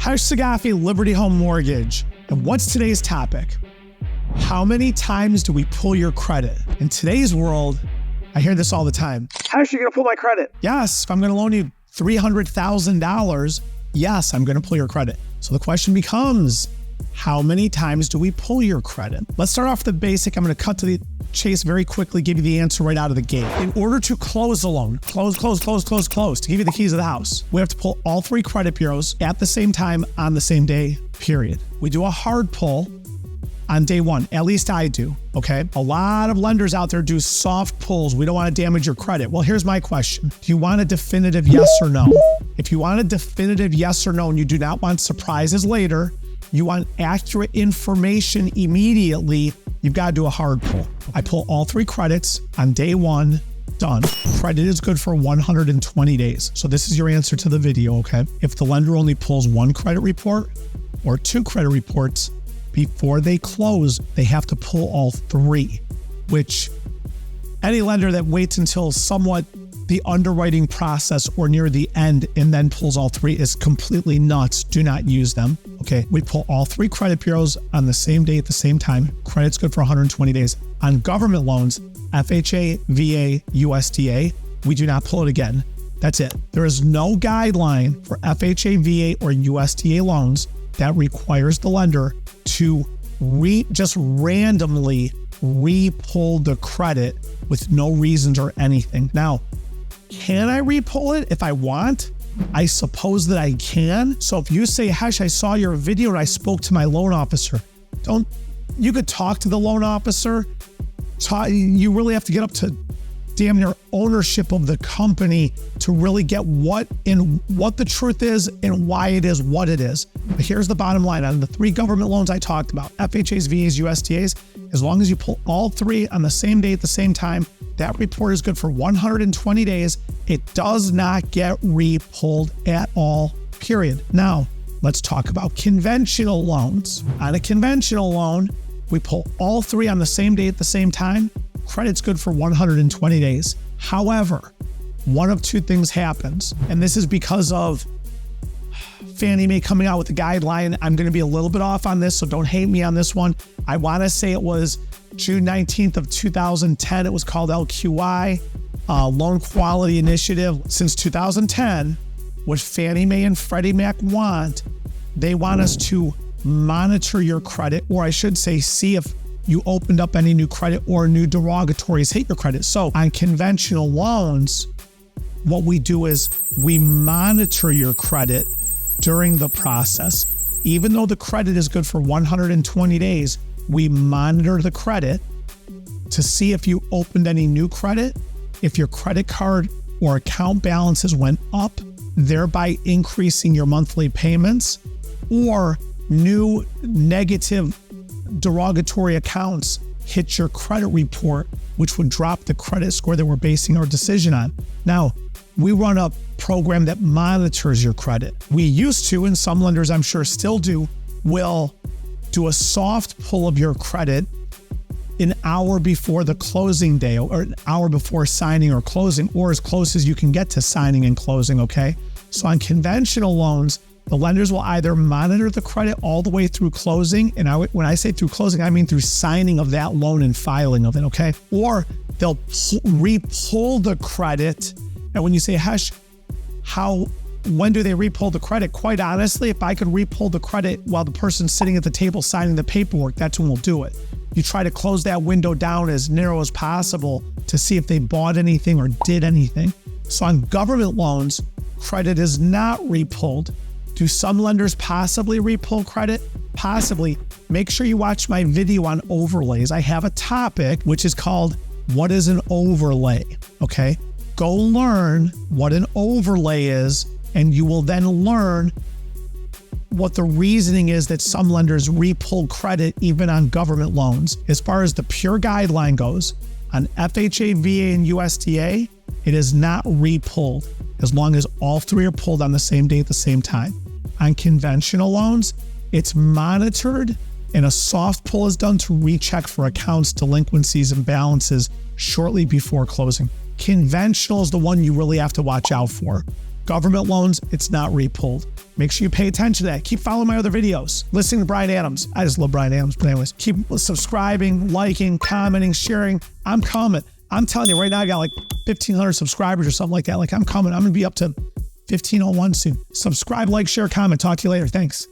Harsh Sagafi, Liberty Home Mortgage. And what's today's topic? How many times do we pull your credit? In today's world, I hear this all the time. Harsh, you're going to pull my credit? Yes, if I'm going to loan you $300,000, yes, I'm going to pull your credit. So the question becomes, how many times do we pull your credit? Let's start off the basic. I'm going to cut to the chase very quickly, give you the answer right out of the gate. In order to close a loan, close, to give you the keys of the house, we have to pull all three credit bureaus at the same time on the same day, period. We do a hard pull on day one. At least I do, okay? A lot of lenders out there do soft pulls. We don't want to damage your credit. Well, here's my question. Do you want a definitive yes or no? If you want a definitive yes or no and you do not want surprises later, you want accurate information immediately, you've got to do a hard pull. I pull all three credits on day one, done. Credit is good for 120 days. So this is your answer to the video, okay? If the lender only pulls one credit report or two credit reports before they close, they have to pull all three, which any lender that waits until somewhat the underwriting process or near the end and then pulls all three is completely nuts. Do not use them. Okay, we pull all three credit bureaus on the same day at the same time. Credit's good for 120 days. On government loans, FHA, VA, USDA, we do not pull it again. That's it. There is no guideline for FHA, VA, or USDA loans that requires the lender to just randomly re-pull the credit with no reasons or anything. Now, can I re-pull it if I want? I suppose that I can. So if you say, Harsh, I saw your video and I spoke to my loan officer, you could talk to the loan officer. You really have to get up to damn near ownership of the company to really get what the truth is and why it is what it is. But here's the bottom line. On the three government loans I talked about, FHAs, VAs, USDAs, as long as you pull all three on the same day at the same time, that report is good for 120 days. It does not get re-pulled at all, period. Now, let's talk about conventional loans. On a conventional loan, we pull all three on the same day at the same time. Credit's good for 120 days. However, one of two things happens, and this is because of Fannie Mae coming out with a guideline. I'm going to be a little bit off on this, so don't hate me on this one. I want to say it was June 19th of 2010. It was called LQI, Loan Quality Initiative. Since 2010, what Fannie Mae and Freddie Mac want, they want us to monitor your credit, or I should say, see if you opened up any new credit or new derogatories hit your credit. So on conventional loans, what we do is we monitor your credit during the process. Even though the credit is good for 120 days, we monitor the credit to see if you opened any new credit, if your credit card or account balances went up, thereby increasing your monthly payments, or new negative derogatory accounts hit your credit report, which would drop the credit score that we're basing our decision on. Now, we run a program that monitors your credit. We used to, and some lenders I'm sure still do, will do a soft pull of your credit an hour before the closing day or an hour before signing or closing, or as close as you can get to signing and closing, okay? So on conventional loans, the lenders will either monitor the credit all the way through closing, and when I say through closing, I mean through signing of that loan and filing of it, okay? Or they'll re-pull the credit. And when you say, Harsh, when do they re-pull the credit? Quite honestly, if I could re-pull the credit while the person's sitting at the table signing the paperwork, that's when we'll do it. You try to close that window down as narrow as possible to see if they bought anything or did anything. So on government loans, credit is not re-pulled. Do some lenders possibly re-pull credit? Possibly. Make sure you watch my video on overlays. I have a topic which is called, what is an overlay? Okay, go learn what an overlay is, and you will then learn what the reasoning is that some lenders re-pull credit even on government loans. As far as the pure guideline goes, on FHA, VA, and USDA, it is not re-pulled as long as all three are pulled on the same day at the same time. On conventional loans, it's monitored and a soft pull is done to recheck for accounts, delinquencies, and balances shortly before closing. Conventional is the one you really have to watch out for. Government loans, it's not repulled. Make sure you pay attention to that. Keep following my other videos. Listening to Brian Adams. I just love Brian Adams. But anyways, keep subscribing, liking, commenting, sharing. I'm coming. I'm telling you right now, I got like 1,500 subscribers or something like that. Like I'm coming. I'm going to be up to 1,501 soon. Subscribe, like, share, comment. Talk to you later. Thanks.